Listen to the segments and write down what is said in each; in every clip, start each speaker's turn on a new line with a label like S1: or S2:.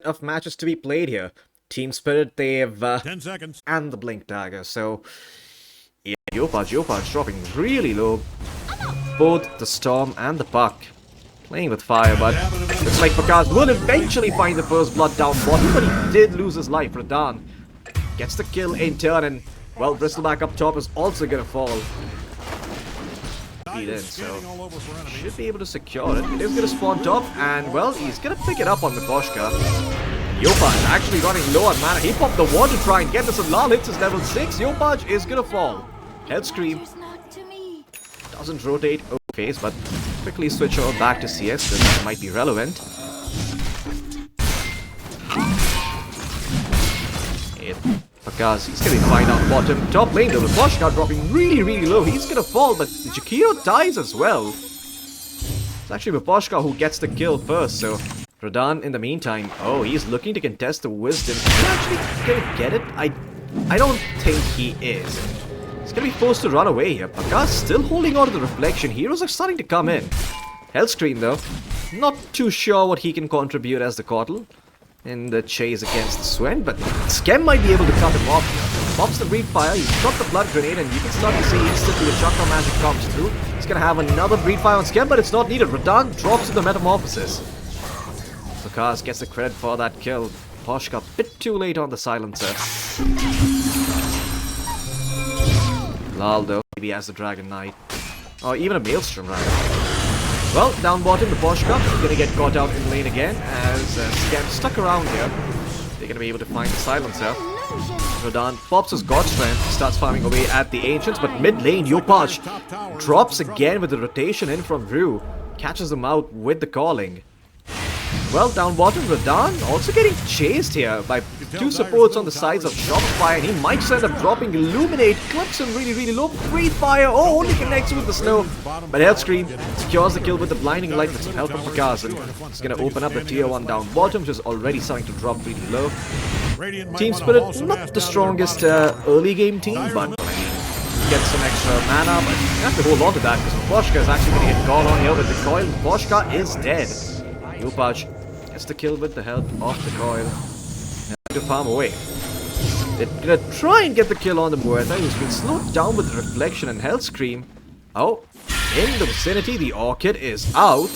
S1: of matches to be played here. Team Spirit, they've
S2: 10 seconds.
S1: and the Blink Dagger, so yeah, Yopaj dropping really low. Both the Storm and the Puck playing with fire, but looks like Pakaz will eventually find the first blood down bottom, but he did lose his life. Radan gets the kill in turn, and well, Bristleback up top is also gonna fall. In, so should be able to secure it. It is gonna spawn top, and well, he's gonna pick it up on the Boschka. Yopaj actually running low on mana. He popped the wall to try and get this, and Lal hits his level 6. Yopaj is gonna fall. Health Scream doesn't rotate phase, but quickly switch over back to CS. This might be relevant. Because he's gonna find out bottom. Top lane though, the Boschka dropping really low. He's gonna fall, but the Jakiro dies as well. It's actually Boschka who gets the kill first, so Radan in the meantime, oh, he's looking to contest the Wisdom. Is he actually gonna get it? I don't think he is. He's gonna be forced to run away here. Pakas still holding on to the Reflection. Heroes are starting to come in. Hell Scream though, not too sure what he can contribute as the Coddle in the chase against the Swen, but Skem might be able to cut him off here. Pops the Breed Fire, he's got the Blood Grenade, and you can start to see instantly the Chakra Magic comes through. He's gonna have another Breed Fire on Skem, but it's not needed. Radan drops to the Metamorphosis. Pakas gets the credit for that kill. Boschka a bit too late on the Silencer. Lal though, maybe has the Dragon Knight. Or even a Maelstrom rather. Well, down bottom, the Boschka is going to get caught out in lane again as Skem stuck around here. They're going to be able to find the Silencer. Radan pops his God Strength, starts farming away at the Ancients, but mid lane, Yopaj drops again with the rotation in from Rue. Catches them out with the Calling. Well, down bottom, Radan also getting chased here by two supports on the sides of Shopify, and he might just end up dropping Illuminate, clips him really low. Breathe Fire, oh, only connects with the snow. But Health Scream secures the kill with the Blinding Light with some help from Pakas, and it's going to open up the tier 1 down bottom, which is already starting to drop really low. Team Spirit, not the strongest early game team, but get some extra mana, but you have to hold on to that because Boschka is actually going to get caught on here with the coil. Boschka is dead. Yopaj gets the kill with the help of the coil. Now to farm away. They're gonna try and get the kill on the Muerta, who's been slowed down with the Reflection and Hell Scream. Oh, in the vicinity, the Orchid is out.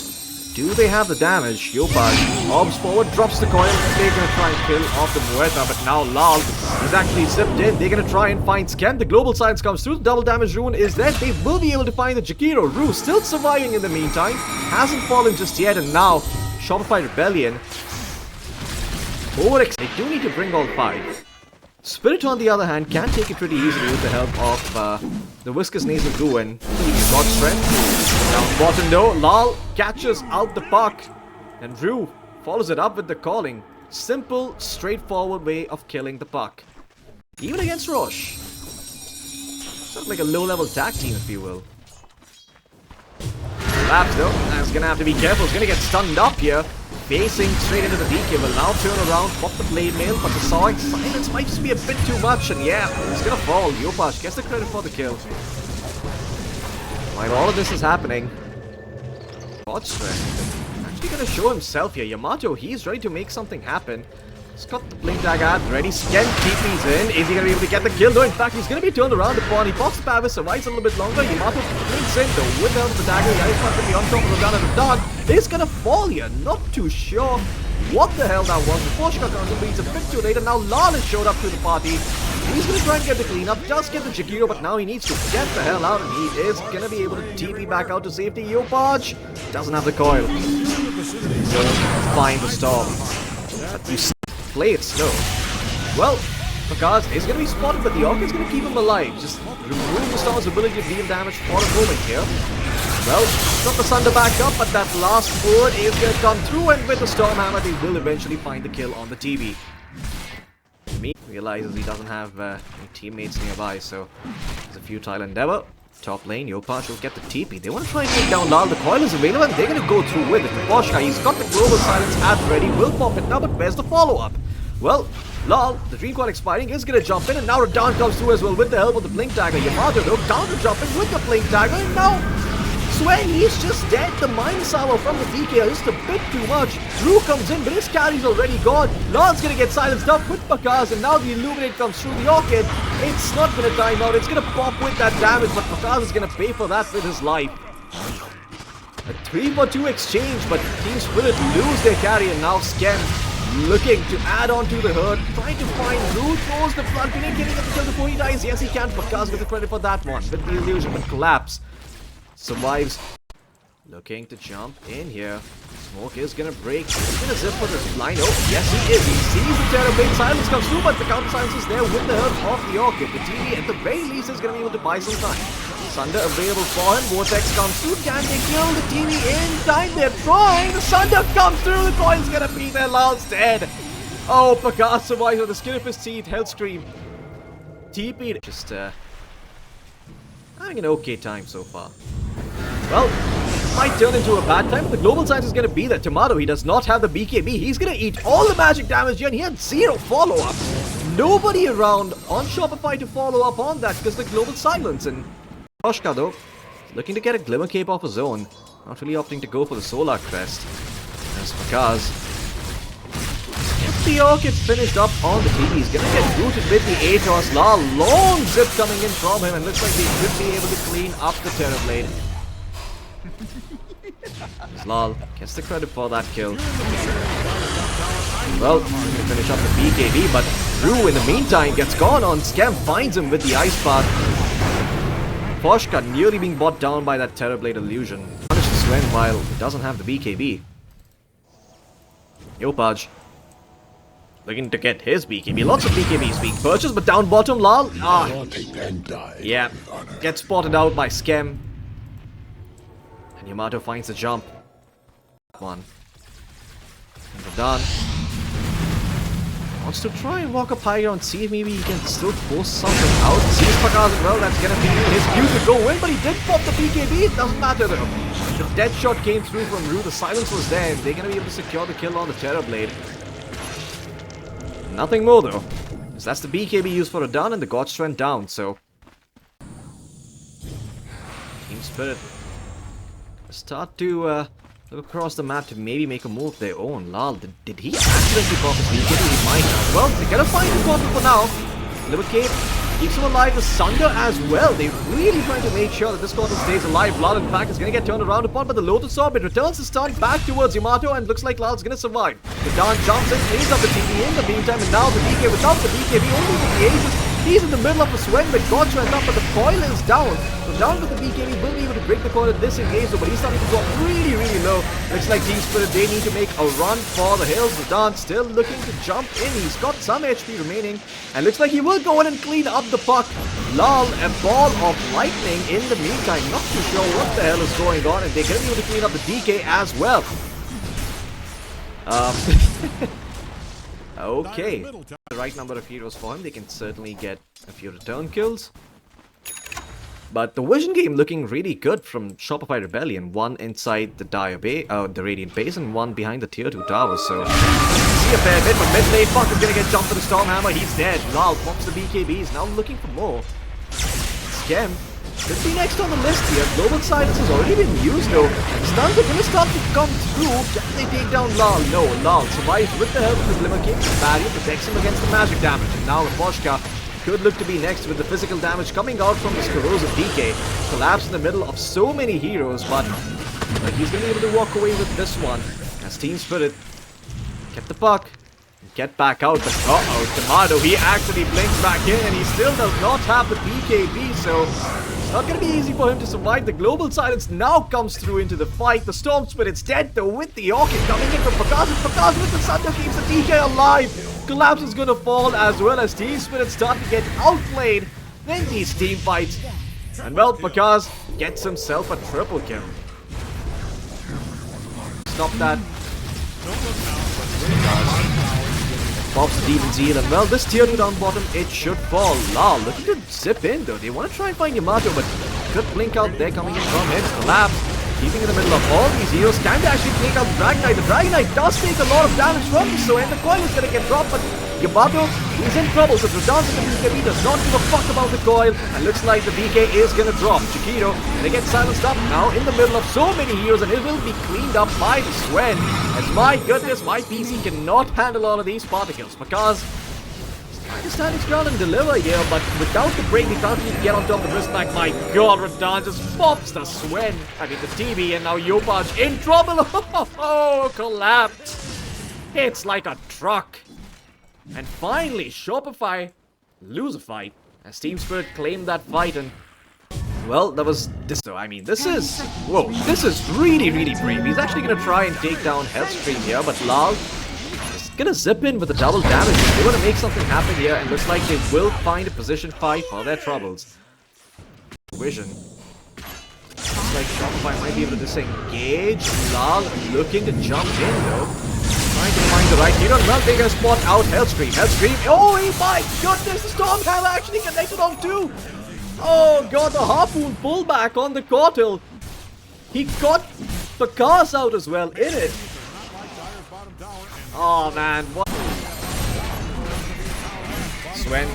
S1: Do they have the damage? Yopaj orbs forward, drops the coil. They're gonna try and kill off the Muerta, but now Lal is actually zipped in. They're gonna try and find Skem. The Global Silence comes through. The double damage rune is there. They will be able to find the Jakiro. Rue still surviving in the meantime. Hasn't fallen just yet, and now Shopify Rebellion. They do need to bring all 5. Spirit, on the other hand, can take it pretty easily with the help of the Whisker's Nasal Ruin. He's got strength. Down bottom though, Lal catches out the Puck, and Rue follows it up with the Calling. Simple, straightforward way of killing the Puck. Even against Roche. Sort of like a low-level tag team, if you will. Labs though, and he's gonna have to be careful. He's gonna get stunned up here. Facing straight into the DK, will now turn around, pop the blade mail, but the Sonic Silence might just be a bit too much, and yeah, he's gonna fall. Yopaj gets the credit for the kill. While all of this is happening, God Strength actually gonna show himself here. Yamato, he's ready to make something happen. He's got the Blink Dagger ready. Skem TP's in. Is he going to be able to get the kill? No, in fact, he's going to be turned around upon. He pops the Pavis, survives a little bit longer. Yamato blinks in, though, with the help of the dagger. Yeah, he's not going to be on top of the gun and the dog. He's going to fall here. Not too sure what the hell that was. The Boschka comes in, a bit too late, and now Lal has showed up to the party. He's going to try and get the cleanup, does get the Jakiro, but now he needs to get the hell out, and he is going to be able to TP back out to safety. Yopaj doesn't have the coil. So, find the storm. But you play it slow. Well, Pakas is going to be spotted, but the Orc is going to keep him alive. Just remove the Storm's ability to deal damage for a moment here. Well, got the Sunder back up, but that last word is going to come through, and with the Storm Hammer, they will eventually find the kill on the TB. Me realizes he doesn't have any teammates nearby, so it's a futile endeavor. Top lane, Yopaj will get the TP. They want to try and take down Lal. The coil is available, and they're going to go through with it. The Boschka, he's got the Global Silence at ready. Will pop it now, but where's the follow-up? Well, Lal, the Dream Coil expiring, is going to jump in, and now Radan comes through as well with the help of the Blink Dagger. Yamato, though, counter jumping with the Blink Dagger, and now Swen, he's just dead. The minus hour from the DK is just a bit too much. Drew comes in, but his carry's already gone. Lal's gonna get silenced up with Pakaz, and now the Illuminate comes through the Orchid. It's not gonna time out, it's gonna pop with that damage, but Pakaz is gonna pay for that with his life. A 3-for-2 exchange, but Team Spirit lose their carry, and now Skem looking to add on to the herd, trying to find Drew, throws the flood grenade, getting the kill before he dies. Yes, he can. Pakaz gets the credit for that one. With the illusion, but collapse. Survives. Looking to jump in here. Smoke is gonna break. He's gonna zip for this blind. Oh, yes, he is. He sees the Terror Blade. Silence comes through, but the counter silence is there with the herd of the Orchid. The TV, at the very least, is gonna be able to buy some time. Sunder available for him. Vortex comes through. Can they kill the TV in time? They're trying. The Sunder comes through. The coil's gonna be there. Lal's dead. Oh, Pakaz survives with the skin of his teeth. Hell Scream. TP just having an okay time so far. Well, might turn into a bad time, but the global science is going to be there. Tomato, he does not have the BKB. He's going to eat all the magic damage here, and he had 0 follow-up. Nobody around on Shopify to follow up on that because the global silence. And Koshka, though, looking to get a Glimmer Cape off his own. Not really opting to go for the Solar Crest. As Pakaz, if the Orchid finished up on the TV, he's going to get rooted with the Atos. Lal, long zip coming in from him, and looks like they should be able to clean up the Terror Blade. Lal gets the credit for that kill. Well, he's going to finish up the BKB, but Drew in the meantime gets gone on. Skem finds him with the Ice Path. Foshka nearly being bought down by that Terror Blade illusion. Punishes Swen while he doesn't have the BKB. Yopaj looking to get his BKB. Lots of BKBs being purchased, but down bottom, Lal. Yeah, gets spotted out by Skem. And Yamato finds the jump. One. And Radan wants to try and walk up higher and see if maybe he can still force something out. Sees Pakaz as well. That's gonna be his cue to go in, but he did pop the BKB. It doesn't matter though. The dead shot came through from Rue. The silence was there, and they're gonna be able to secure the kill on the Terror Blade. Nothing more though. So that's the BKB used for Radan, and the God Strength down, so Team Spirit start to look across the map to maybe make a move of their own. Lal, did he accidentally pop his BKB? He might have. Well, they're gonna find him for now. Liver Cape keeps him alive. The Sunder as well. They're really trying to make sure that this quarter stays alive. Lal, in fact, is gonna get turned around upon, but the Lotus Orb, it returns the stun back towards Yamato, and looks like Lal's gonna survive. The Dawn jumps in, cleans up the TP in the meantime, and now the DK without the BKB, only with the Aegis. He's in the middle of a Swen, but God went up, but the coil is down. So down with the BKB, will be able to break the coil at this engage, but he's starting to drop really, really low. Looks like Team Spirit, they need to make a run for the hills. The Dawn still looking to jump in. He's got some HP remaining, and looks like he will go in and clean up the puck. Lal, a ball of lightning in the meantime. Not too sure what the hell is going on, and they're going to be able to clean up the DK as well. Okay. The right number of heroes for him. They can certainly get a few return kills. But the vision game looking really good from Shopify Rebellion. One inside the the Radiant base, and one behind the tier 2 towers. So see a fair bit, but mid lane Puck is gonna get jumped for the Stormhammer. He's dead. Lal pops the BKBs. Now looking for more. Skem could be next on the list here. Global Silence has already been used though. Stuns are gonna start to come through. Can they take down Lal? No, Lal survives with the help of the Glimmer Cape. The barrier protects him against the magic damage. And now the Foshka could look to be next with the physical damage coming out from this corrosive DK. Collapse in the middle of so many heroes, but he's gonna be able to walk away with this one. As Team Spirit kept the puck. Get back out, but Tomato, he actually blinks back in, and he still does not have the BKB, so it's not going to be easy for him to survive. The Global Silence now comes through into the fight. The Storm Spirit's dead, though, with the Orchid coming in from Pakaz, and Pakaz with the Sunder keeps the DK alive. Collapse is going to fall, as well as Team Spirit start to get outplayed in these team fights. And well, Pakaz gets himself a triple kill. Stop that. Pops the Demon's Heel, and well, this tier 2 down bottom, it should fall. Lal looking to zip in though. They want to try and find Yamato, but good blink out there coming in from him. Collapse, keeping in the middle of all these heroes. Can they actually take out the Dragon Knight? The Dragon Knight does take a lot of damage from this, so and the coil is going to get dropped, but Yamato, he's in trouble because Radan's in the BKB, does not give a fuck about the coil, and looks like the BK is gonna drop. Chiquito, and they get silenced up now in the middle of so many heroes, and it will be cleaned up by the Swen. As my goodness, my PC cannot handle all of these particles because trying to stand his ground and deliver here, but without the break, he can't even get on top of the wristback. My god, Radan just pops the Swen. I mean, the TV, and now Yopaj in trouble. Oh, collapsed. It's like a truck. And finally, Shopify lose a fight as Team Spirit claimed that fight, and well, that was this. So I mean, this is this is really brave. He's actually gonna try and take down Healthstream here, but Lal is gonna zip in with the double damage. They want to make something happen here, and looks like they will find a position fight for their troubles. Vision. Looks like Shopify might be able to disengage. Lal looking to jump in though. Trying to find the right hero. Well, they're gonna spot out Hellstream. Hellstream. Oh my goodness, the Storm Hammer actually connected on two. Oh god, the harpoon pullback on the Cortal. He got the cars out as well in it. Oh man, what? Swen,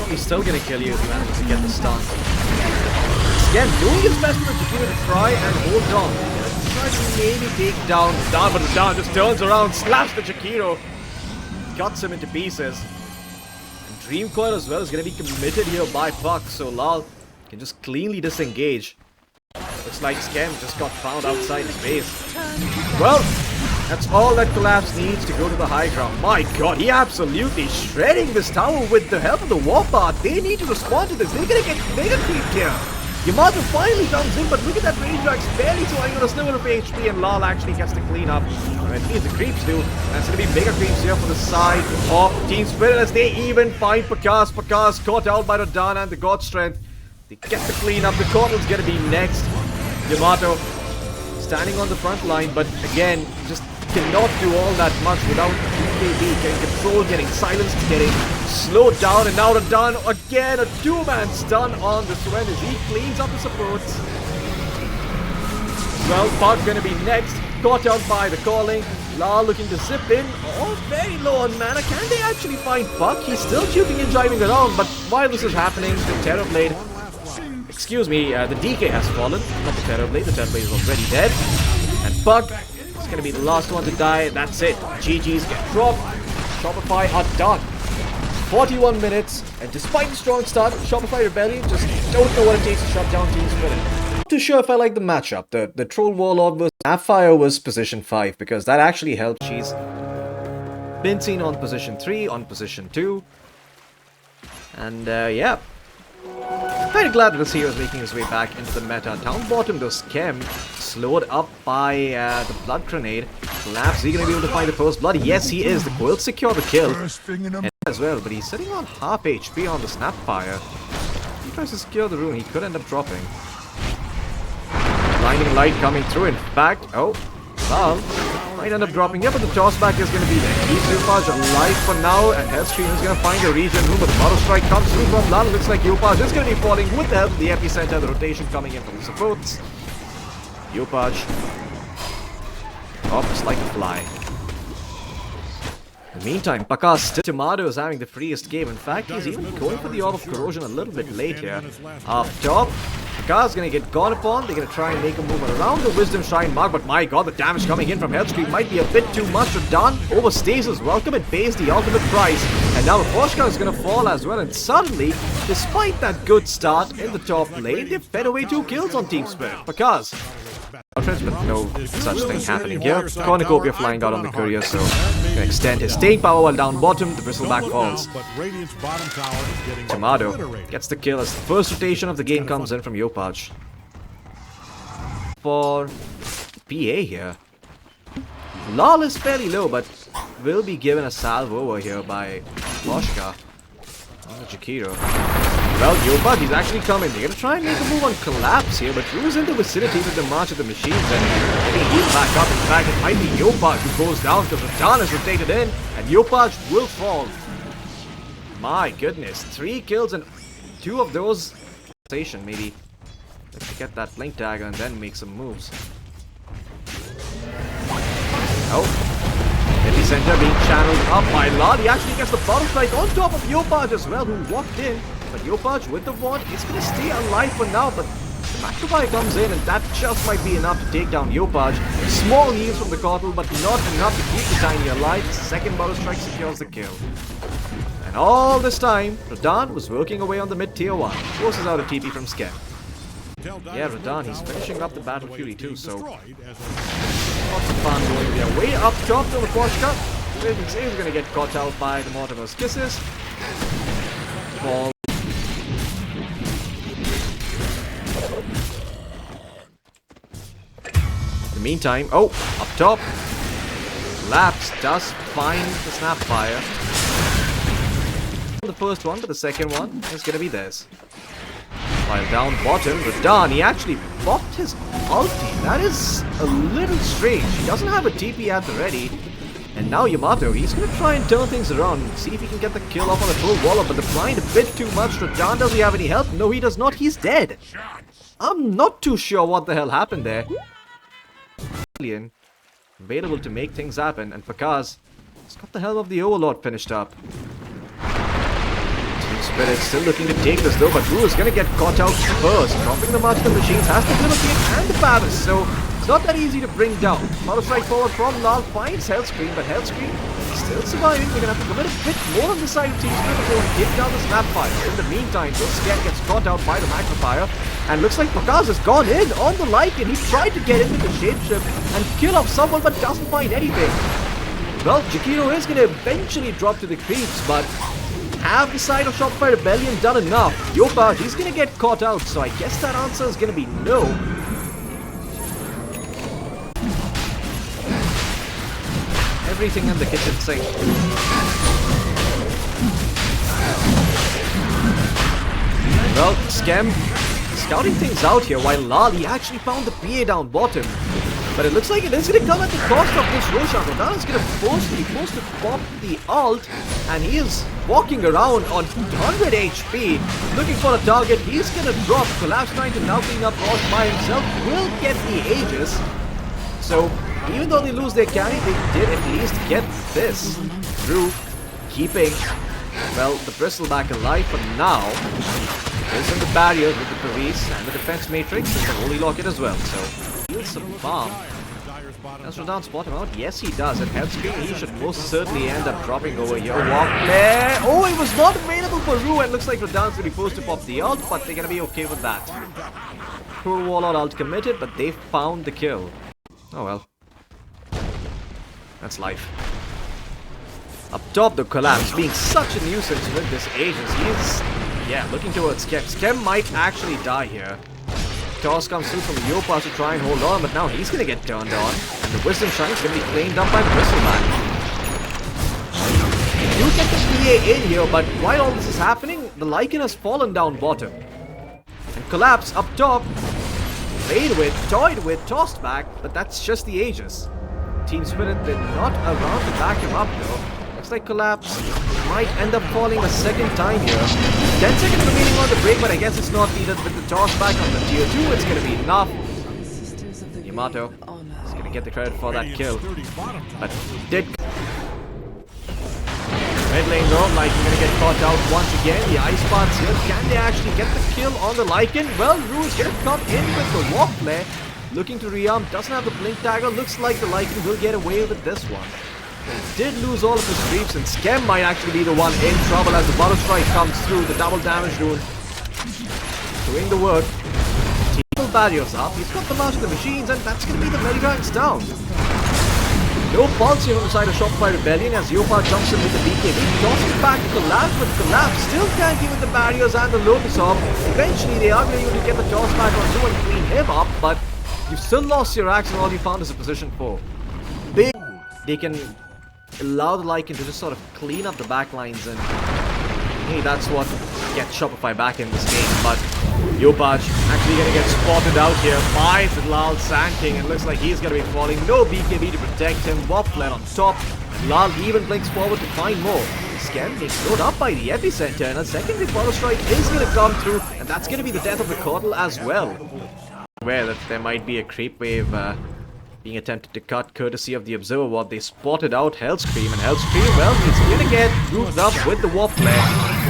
S1: he's still gonna kill you if he manages to get the stun. Again, doing his best for Chiquito to try and hold on. Try to maybe take down Radan, but Radan just turns around, slaps the Chiquito, cuts him into pieces. And Dream Coil as well is gonna be committed here by Puck, so Lal can just cleanly disengage. Looks like Skem just got found outside his base. Well, that's all that Collapse needs to go to the high ground. My god, he absolutely shredding this tower with the help of the Warpath. They need to respond to this. They're gonna get mega creeped here. Yamato finally comes in, but look at that range drag's barely throwing on a sliver of HP, and Lal actually gets to clean up. Or at least the creeps do. And it's gonna be mega creeps here for the side of Team Spirit as they even find Pakas. Pakas caught out by Radan and the God Strength. They get the clean up. The Cortal's gonna be next. Yamato standing on the front line, but again, just cannot do all that much without BKB getting control, getting silenced, getting slowed down, and now Radan again, a two-man stun on the Swen as he cleans up the supports. Well, Puck gonna be next, caught out by the calling. Lal looking to zip in, very low on mana. Can they actually find Puck? He's still shooting and driving around, but while this is happening, the Terrorblade, excuse me, the DK has fallen, not the Terrorblade. The Terrorblade is already dead, and Puck is gonna be the last one to die. That's it. GG's get dropped. Shopify are done. 41 minutes, and despite the strong start, Shopify Rebellion just don't know what it takes to shut down Team Spirit. Not too sure if I like the matchup. The Troll Warlord versus Sapphire was position 5, because that actually helped. She's been seen on position 3, on position 2, and yeah. Kind of glad that this hero is making his way back into the meta. Down bottom, though, Skem slowed up by the Blood Grenade. Collapse, is he going to be able to find the first blood? Yes, he is. The will secure the kill as well, but he's sitting on half HP on the Snapfire. He tries to secure the rune. He could end up dropping. Blinding light coming through. In fact, oh, well, might end up dropping. Yeah, but the tossback is going to be there. Keeps Yopaj alive for now, and Hellstream is going to find a regen room, but the Mother Strike comes through from Lal. Looks like Yopaj is going to be falling with the help of the epicenter. The rotation coming in from the supports. Yopaj off just like a fly. In the meantime, Pakas Tomato is having the freest game. In fact, he's even going for the Orb of Corrosion a little bit late here. Up top, Pakas is going to get gone upon. They're going to try and make a move around the Wisdom Shrine mark, but my god, the damage coming in from Hellstream might be a bit too much. Radan overstays his welcome and pays the ultimate price. And now the Poshka is going to fall as well, and suddenly, despite that good start in the top lane, they've fed away 2 kills on Team Spirit. Pakas, but no such thing happening here. Cornucopia flying out on the courier, so can extend his staying power while down bottom. The Bristleback falls. Tomato gets the kill as the first rotation of the game comes in from Yopaj. For PA here, Lal is fairly low, but will be given a salve over here by Poshka on the Chiquito. Well, Yopaj, he's actually coming. They're going to try and make a move on Collapse here, but who's in the vicinity with the March of the Machines? And getting healed back up. In fact, it might be Yopaj who goes down because Radan is rotated in, and Yopaj will fall. My goodness, 3 kills and 2 of those. Maybe let's get that Blink Dagger and then make some moves. Oh. epicenter being channeled up by Lal. He actually gets the bottom strike on top of Yopaj as well, who walked in. But Yopaj with the wand is going to stay alive for now, but the Macrofy comes in and that just might be enough to take down Yopaj. Small heals from the Kotl, but not enough to keep the Tiny alive. Second bottle strike secures the kill. And all this time, Radahn was working away on the mid tier 1. Forces out a TP from Skem. Yeah, Radahn, he's finishing up the Battle Fury too, so lots of fun going there. Way up top to the Poshka. He's going to get caught out by the Mortimer's Kisses. Ball. In the meantime, oh, up top. Laps does find the Snapfire. The first one, but the second one is going to be theirs. While down bottom, Radahn, he actually popped his ulti. That is a little strange. He doesn't have a TP at the ready. And now Yamato, he's going to try and turn things around. See if he can get the kill off on the full wallop. But they're blind a bit too much. Radahn, does he have any help? No, he does not. He's dead. I'm not too sure what the hell happened there. Available to make things happen. And Pakaz has got the hell of the Overlord finished up. Spirit still looking to take this though, but Ru is going to get caught out first. Dropping the Master Machines, has the Philippine and the Pavis, so it's not that easy to bring down. Auto strike forward from Lal, finds Hellscream, but Hellscream still surviving. We're going to have to commit a bit more on the side of Team Spirit before we take down the Snapfire. In the meantime, Bill Scan gets caught out by the Macrofire, and looks like Pakaz has gone in on the Lycan. He tried to get into the Shapeshift and kill off someone, but doesn't find anything. Well, Jakiro is going to eventually drop to the creeps, but have the side of Shopify Rebellion done enough? Yopaj, he's gonna get caught out, so I guess that answer is gonna be no. Everything in the kitchen sink. Well, Skem scouting things out here while Lal, he actually found the PA down bottom. But it looks like it is going to come at the cost of this Roshan. Radahn is going to be forced to pop the ult, and he is walking around on 200 HP, looking for a target. He's going to drop. Collapse trying to now clean up Rosh by himself, will get the Aegis. So, even though they lose their carry, they did at least get this through keeping, well, the Bristleback alive for now. There's in the barriers with the Paris and the Defense Matrix and the Holy Locket as well, so some farm. Does Radahn spot him out? Yes, he does. And Hellscream, he should most certainly end up dropping over here. Walk there. Oh, it was not available for Ru, and looks like Radahn's going to be forced to pop the ult, but they're going to be okay with that. Poor Warlord ult committed, but they found the kill. Oh well. That's life. Up top, the Collapse being such a nuisance with this Aegis. He's, yeah, looking towards Skem. Skem might actually die here. Toss comes through from Yopaj to try and hold on, but now he's going to get turned on. And the Wisdom Shine is going to be claimed up by the Bristleback. You get the PA in here, but while all this is happening, the Lycan has fallen down bottom. And Collapse up top. Played with, toyed with, tossed back, but that's just the Aegis. Team Spirit, they're not around to back him up though. Looks like Collapse might end up falling a second time here. 10 seconds remaining on the break, but I guess it's not needed with the toss back on the tier 2. It's going to be enough. Yamato is going to get the credit for that kill. But did... Mid lane though, Lycan going to get caught out once again. The Ice Path's here. Can they actually get the kill on the Lycan? Well, Ru is going to come in with the walk flare. Looking to rearm, doesn't have the blink dagger. Looks like the Lycan will get away with this one. He did lose all of his creeps, and Skem might actually be the one in trouble as the Bottle Strike comes through. The double damage rune doing the work. Team barriers up. He's got the Master of the Machines, and that's going to be the Melidrags down. No pulse here on the side of Shopify Rebellion as Yopaj jumps in with the BKB. Tosses back to Collapse, but Collapse still can't deal with the barriers and the Lotus Orb. Eventually, they are going to get the toss back on Ru and clean him up, but you've still lost your axe, and all you found is a position 4. Big. They can allow the Lycan to just sort of clean up the backlines, and hey, that's what gets Shopify back in this game. But Yopaj actually going to get spotted out here by Lal Sand King, and looks like he's going to be falling. No BKB to protect him. Wafflet on top. And Lal even blinks forward to find more. Skem being slowed up by the epicenter, and a secondary Bottle Strike is going to come through, and that's going to be the death of the Kotl as well. Aware that there might be a creep wave being attempted to cut courtesy of the Observer Ward. They spotted out Hellscream, and Hellscream, well, he's gonna get grouped up with the Warp Flare.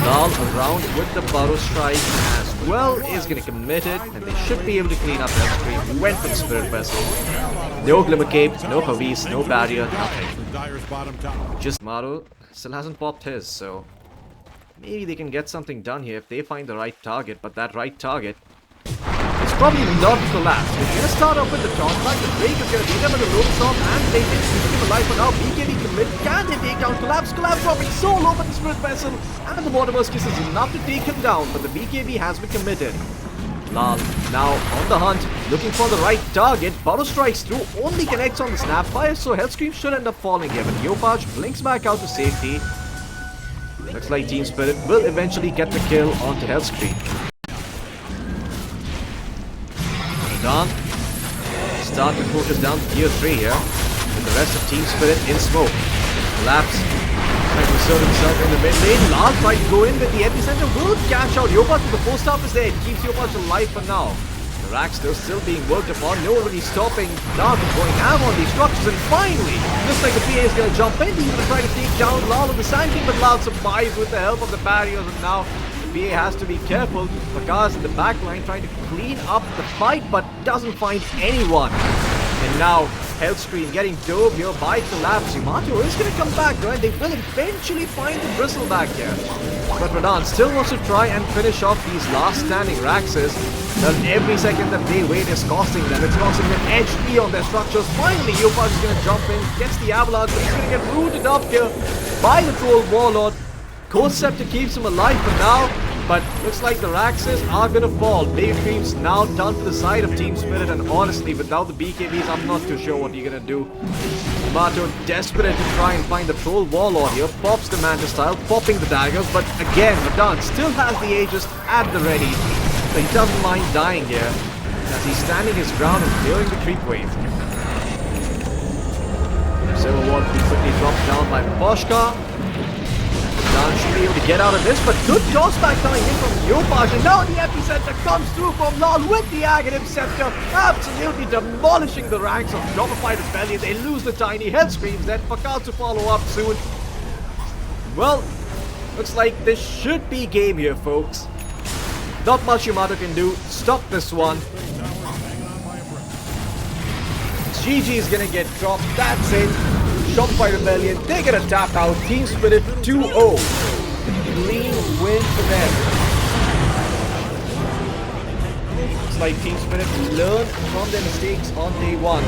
S1: Lal around with the Burrow Strike as well is gonna commit it, and they should be able to clean up Hellscream, who went for the Spirit Vessel. No Glimmer Cape, no Havis, no Barrier, nothing. Just Maru still hasn't popped his, so maybe they can get something done here if they find the right target, but that right target is probably not Collapse. They're gonna start off with the taunt, like the Drake is gonna beat them with the rope stop, and they can keep him alive for now. BKB commit, can they take down Collapse? Collapse dropping so low for the Spirit Vessel, and the Waterburst Kiss is enough to take him down, but the BKB has been committed. Lal now on the hunt, looking for the right target. Burrow strikes through, only connects on the Snapfire, so Hellscream should end up falling here, but Yopaj blinks back out to safety. Looks like Team Spirit will eventually get the kill onto Hellscream. Done. Start to focus down to Gear 3 here, with the rest of Team Spirit in smoke. Collapse, trying to assert himself in the mid lane. Lal tried to go in with the epicenter, will cash out. Yopaj with the 4-star is there, it keeps Yopaj alive for now. The Rackster still being worked upon, no one really stopping Lal from going ham on these structures, and finally, looks like the PA is going to jump in. He's going to try to take down Lal with the Sand King, but Lal survives with the help of the barriers, and now the PA has to be careful. Fakar's in the back line trying to clean up the fight, but doesn't find anyone. And now, Hellscream getting dove here by Collapse. Yamato is going to come back, right? They will eventually find the Bristle back here. But Radan still wants to try and finish off these last standing Raxes. Then every second that they wait is costing them. It's costing them HP on their structures. Finally, Yopaj is going to jump in, gets the Avalanche, but he's going to get rooted up here by the Troll Warlord. Cold Scepter keeps him alive for now, but looks like the Raxes are going to fall. Big Dreams now down to the side of Team Spirit, and honestly, without the BKBs, I'm not too sure what you're going to do. Yamato desperate to try and find the Troll Warlord here, pops the Manta style, popping the daggers, but again, Radan still has the Aegis at the ready, so he doesn't mind dying here, as he's standing his ground and clearing the creep wave. Silver Ward be quickly dropped down by Poshka. Radan should be able to get out of this, but good toss back coming in from Yopaj, and now the epicenter comes through from Lal with the Aghanim Scepter, absolutely demolishing the ranks of Shopify Rebellion. They lose the tiny Hellscreams, then Fakal to follow up soon. Well, looks like this should be game here, folks. Not much Yamato can do. Stop this one. GG is gonna get dropped. That's it. Shopify Rebellion, they're gonna tap out. Team Spirit 2-0. Clean win for them. Looks like Team Spirit learned from their mistakes on day 1.